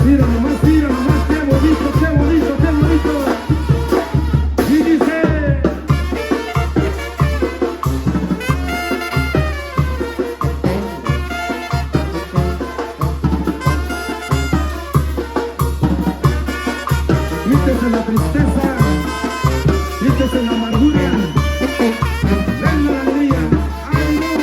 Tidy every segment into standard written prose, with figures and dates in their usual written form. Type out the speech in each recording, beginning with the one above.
mira nomás, qué bonito, qué bonito, qué bonito. Y dice... Quítese la tristeza, quítese la amargura, venga la alegría, ánimo.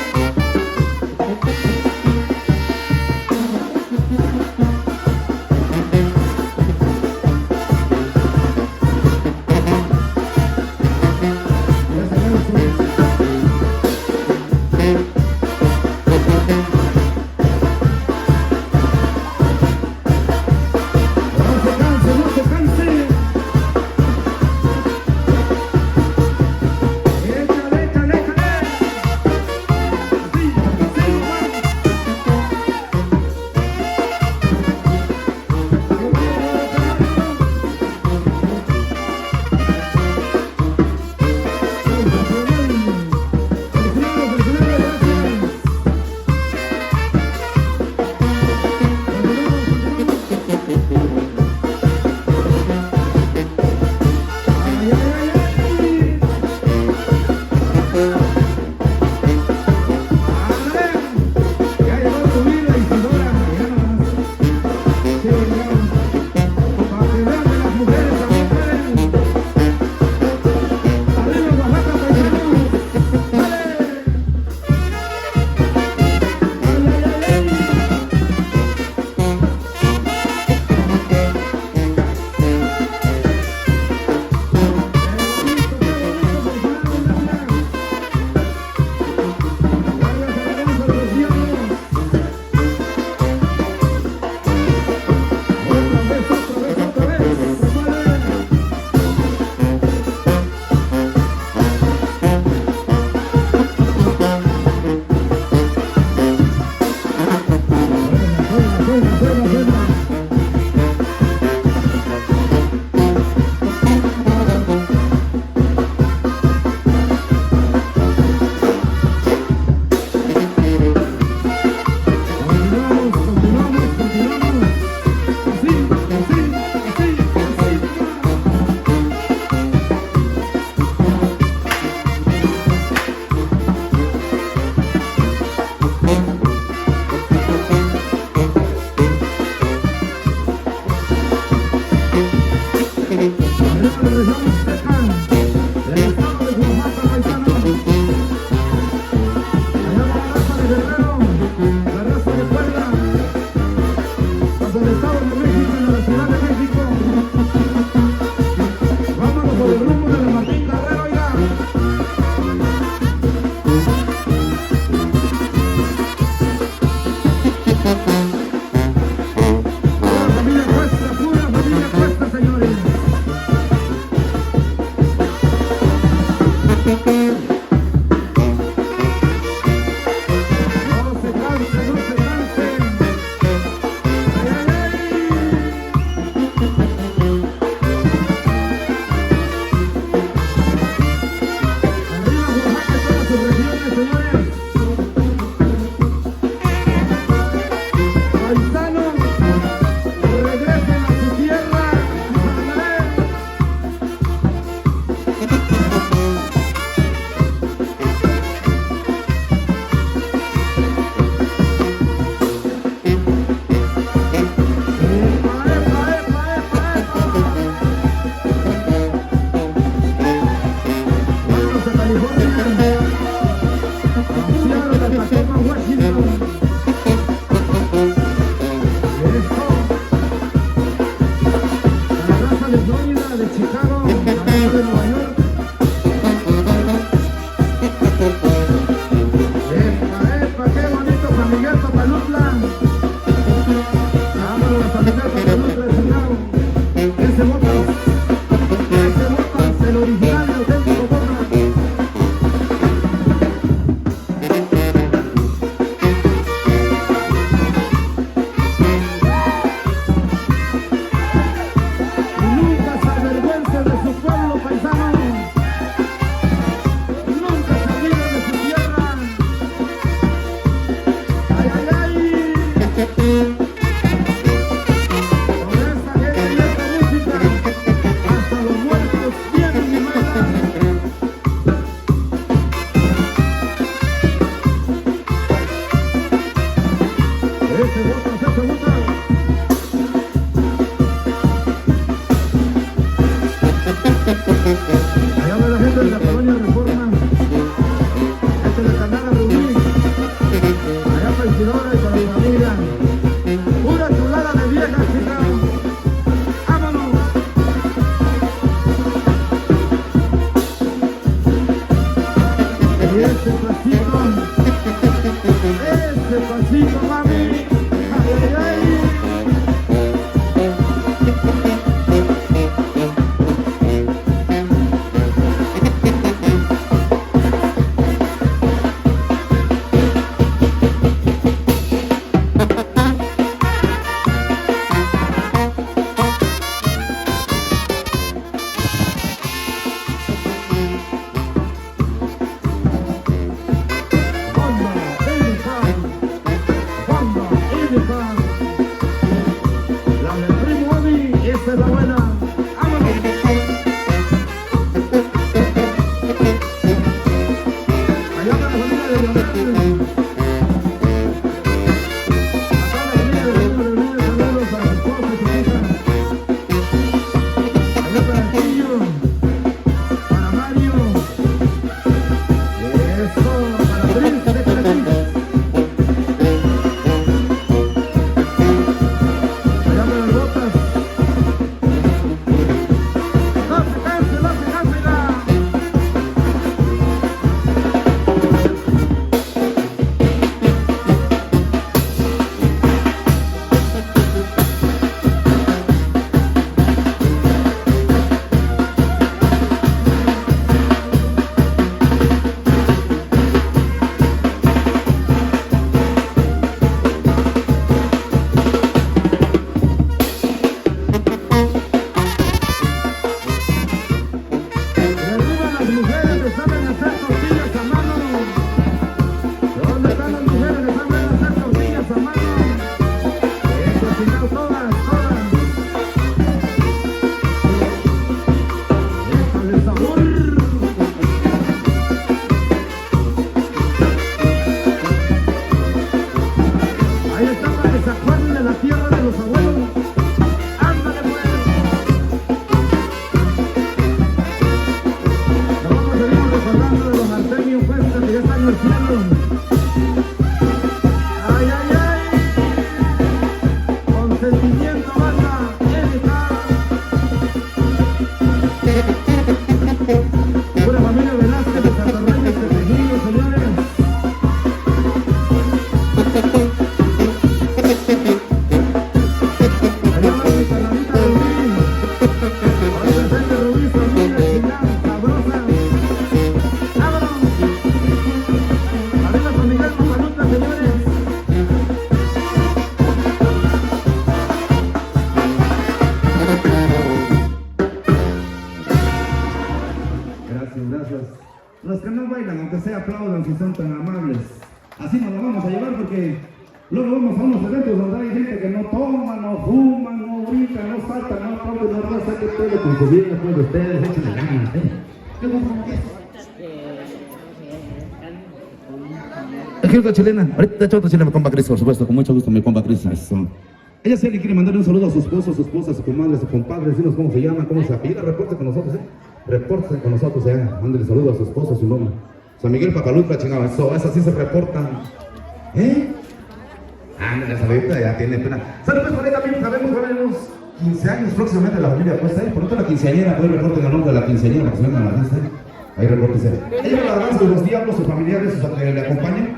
esa es la buena. ¡Vámonos! Allá para la familia de Leonel. Acá la familia de Leonel, saludos a su esposa y su hija. Allá para el tío, para Mario. Eso, para Pris, déjale Pris. Allá para las botas. Los que no bailan, aunque sea aplaudan si son tan amables. Así nos lo vamos a llevar porque luego vamos a unos eventos donde hay gente que no toma, no fuma, no brinca, no salta, no come, no raza, que puede consumir después de ustedes, échenle ganas, ¿Qué aquí otra chilena, ahorita otra chilena, mi compa Cris, por supuesto, con mucho gusto, mi compa Cris. Ella sí le quiere mandar un saludo a su esposo, a su esposa, a su comadre, a su compadre, decirnos cómo se llama, cómo se apellida, reporte con nosotros, Reporte con nosotros, mándale saludo a su esposo, a su nombre. San Miguel Pacalutra, chingada, eso sí se reporta. Ándale, saludita, ya tiene pena. Saludos por ahí también, sabemos que va a haber unos 15 años próximamente la familia puesta ahí. Por otro la quinceañera, ahí reporten el nombre de la quinceañera, para que se vengan a la lista. Ahí reportense. Ella la danza de los diablos, sus familiares, sus que le acompañan.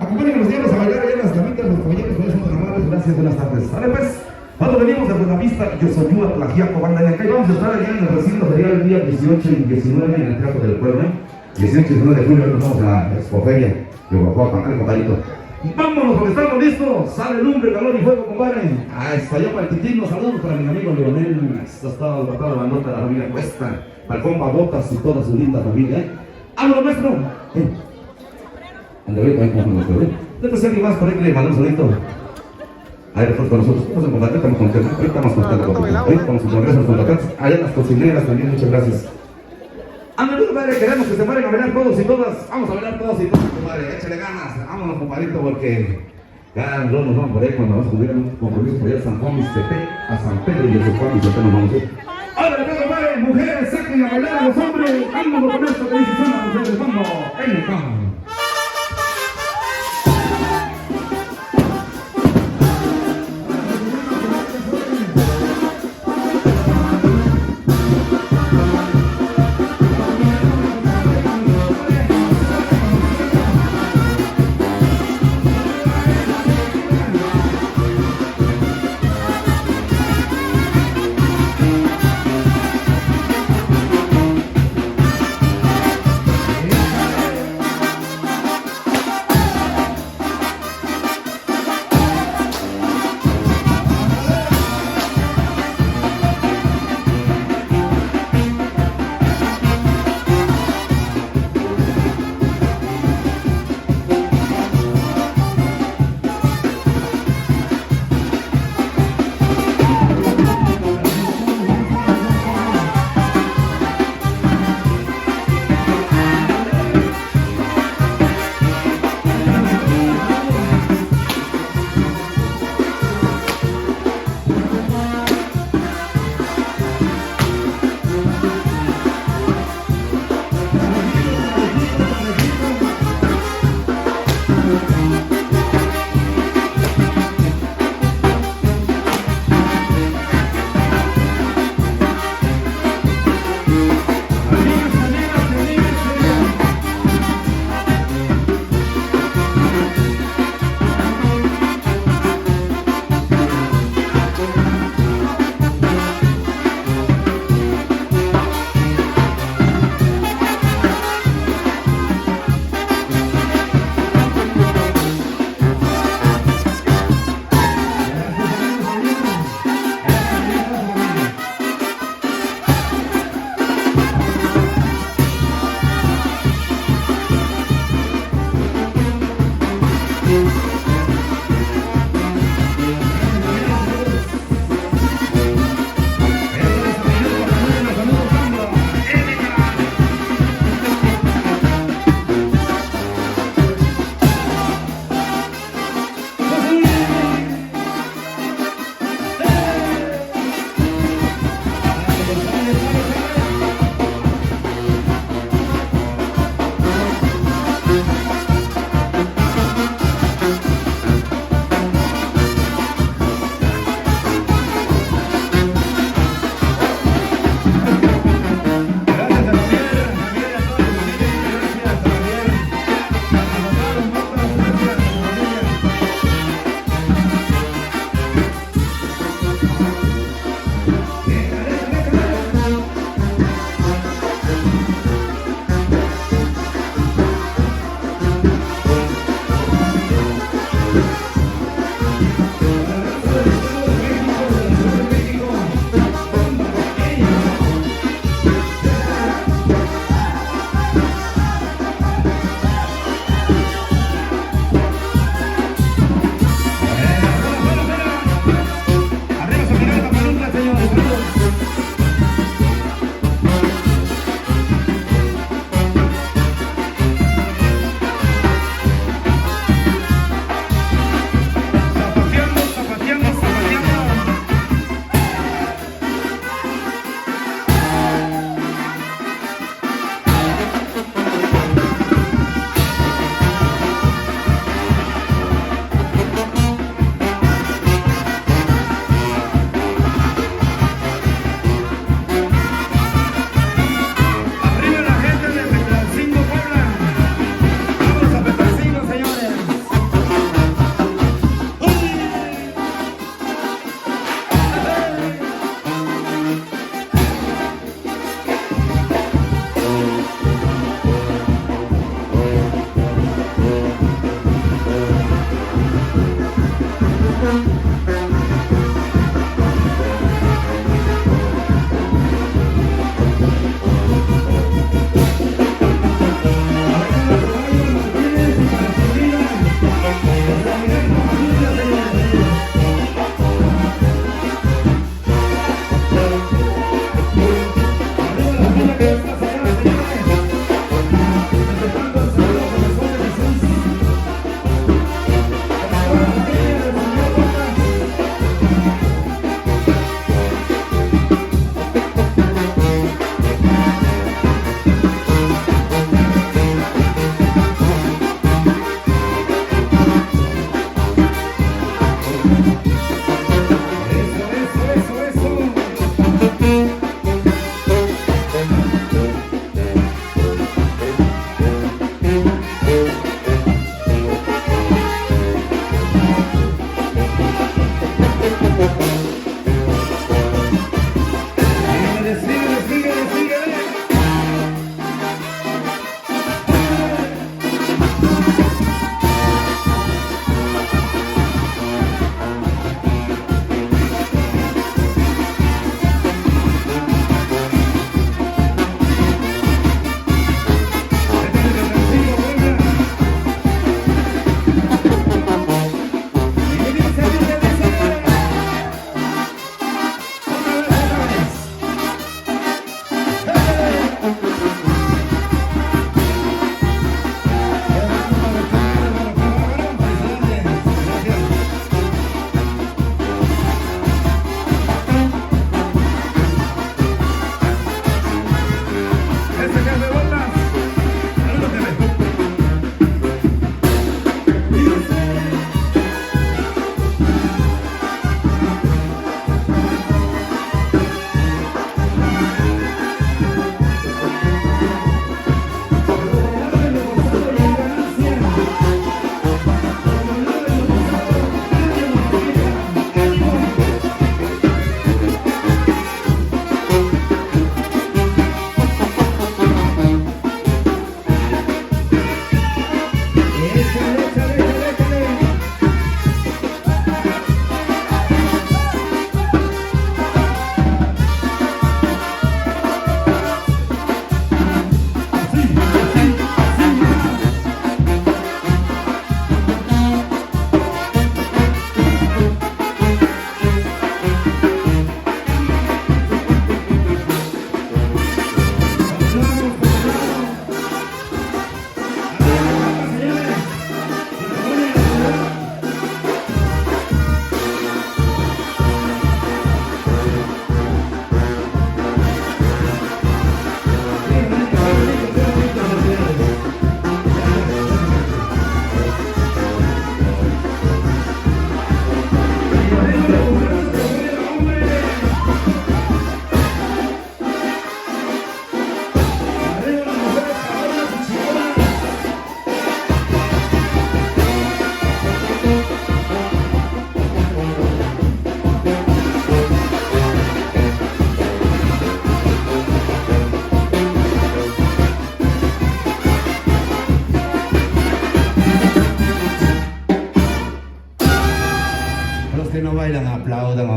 Acompañen a los diablos a bailar allá en las camitas, los caballeros, por eso son tan amables. Gracias, buenas tardes. Vale, pues. Cuando venimos de Buenavista, yo soy Yuat, la Giaco, banda de acá, y vamos a estar allá en el recinto ferial el día 18 y 19 en el Teatro del Pueblo, 18 y 19 de julio nos vamos a la Expoferia de Oaxaca, compadrito. Vámonos porque estamos listos, sale lumbre, calor y fuego, compadre. Está yo para el Titino, saludos para mi amigo Leonel, está toda la bandota de la familia Cuesta, para el compa Botas y toda su linda familia, ¡Vámonos, maestro! Andale, después alguien más por ahí que le mandamos un solito. Ahí refuerzo con nosotros, estamos en contacto, estamos contentos, ahorita estamos contentos, ahorita estamos en congresos contactantes, allá en las cocineras también, muchas gracias. Ándale, compadre, queremos que se paren a bailar todos y todas, vamos a bailar todos y todas, compadre, échale ganas, vámonos, compadrito, porque ya no nos vamos por ahí cuando vamos a subir un compromiso por allá a San Juan Mixtepec, a San Pedro y a sus Juan Mixtepec nos vamos a ir. Ándale, compadre, mujeres, saquen a bailar a los hombres, vámonos con esto que dice son las mujeres, vamos, en el campo.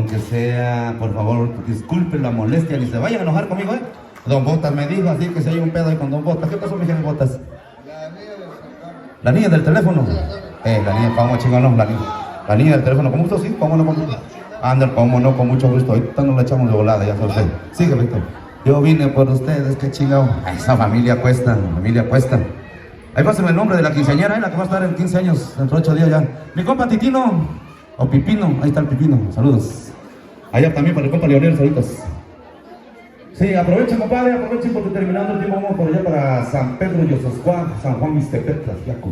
que sea, por favor, disculpen la molestia, ni se vayan a enojar conmigo, ¿eh? Don Botas me dijo, así que si hay un pedo ahí con Don Botas. ¿Qué pasó, mi jefe Botas? La niña del teléfono. La niña, ¿cómo chingón no? La niña del teléfono, ¿cómo gusto? Sí, ¿cómo no? Anda, ¿cómo no? Con mucho gusto. Ahorita no la echamos de volada, ya sabe usted. Sigue, Víctor. Yo vine por ustedes, qué chingado. Esa familia cuesta, familia cuesta. Ahí pásenme el nombre de la quinceañera, la que va a estar en 15 años, dentro de 8 días ya. Mi compa Titino, o Pipino, ahí está el Pipino, saludos. Allá también para el compa Leonel, saludos. Sí, aprovechen, compadre, aprovechen porque terminando el tiempo vamos por allá para San Pedro y Ososcuá, San Juan Mixtepec, Tlaxiaco.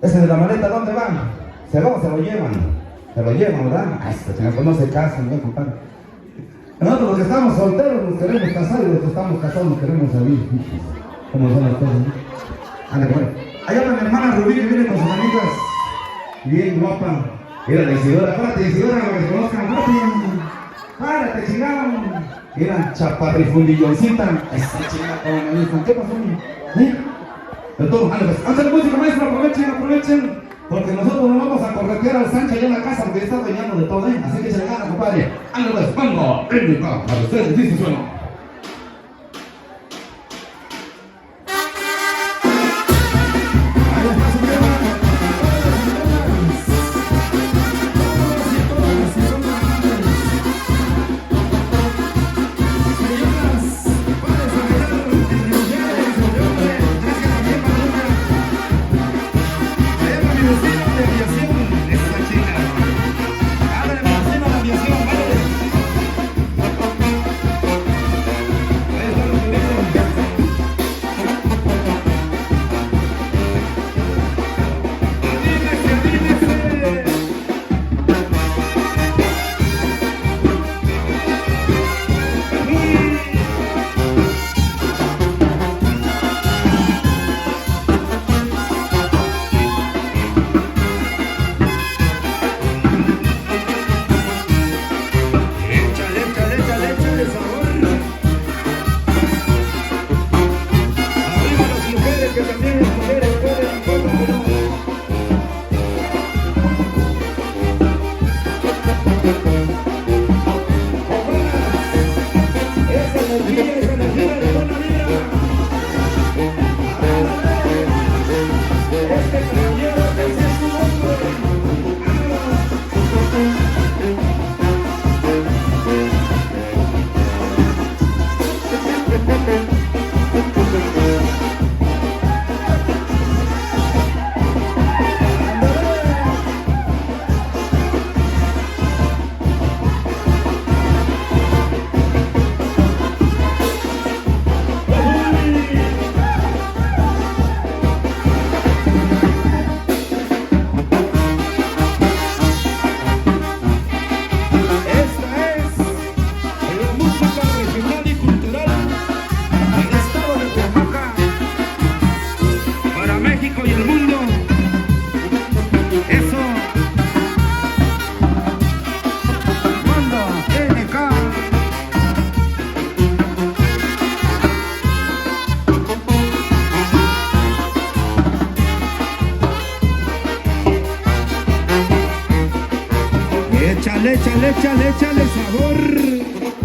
Ese de la maleta, ¿dónde van? Se va o se lo llevan. Se lo llevan, ¿verdad? Ay, esta chingada, pues no se casan, ¿no, compadre? Nosotros los que estamos solteros nos queremos casar y los que estamos casados nos queremos salir. ¿Cómo son las cosas, no? Anda, bueno. Allá va mi hermana Rubí que viene con sus amigas. Bien guapa. Mira la Isidora, párate Isidora, para que te conozcan. Párate, chingado. Mira, chaparrifundilloncita. Esa chingada, como me dicen. ¿Qué pasó, mi? De todo, anda, pues. Ándale música, maestro, aprovechen. Porque nosotros nos vamos a corretear al Sancho allá en la casa porque ya está bañando de todo, ¿eh? Así que se le gana, compadre. Ándale, pues, vengo. Para ustedes, sí, suena. Échale sabor.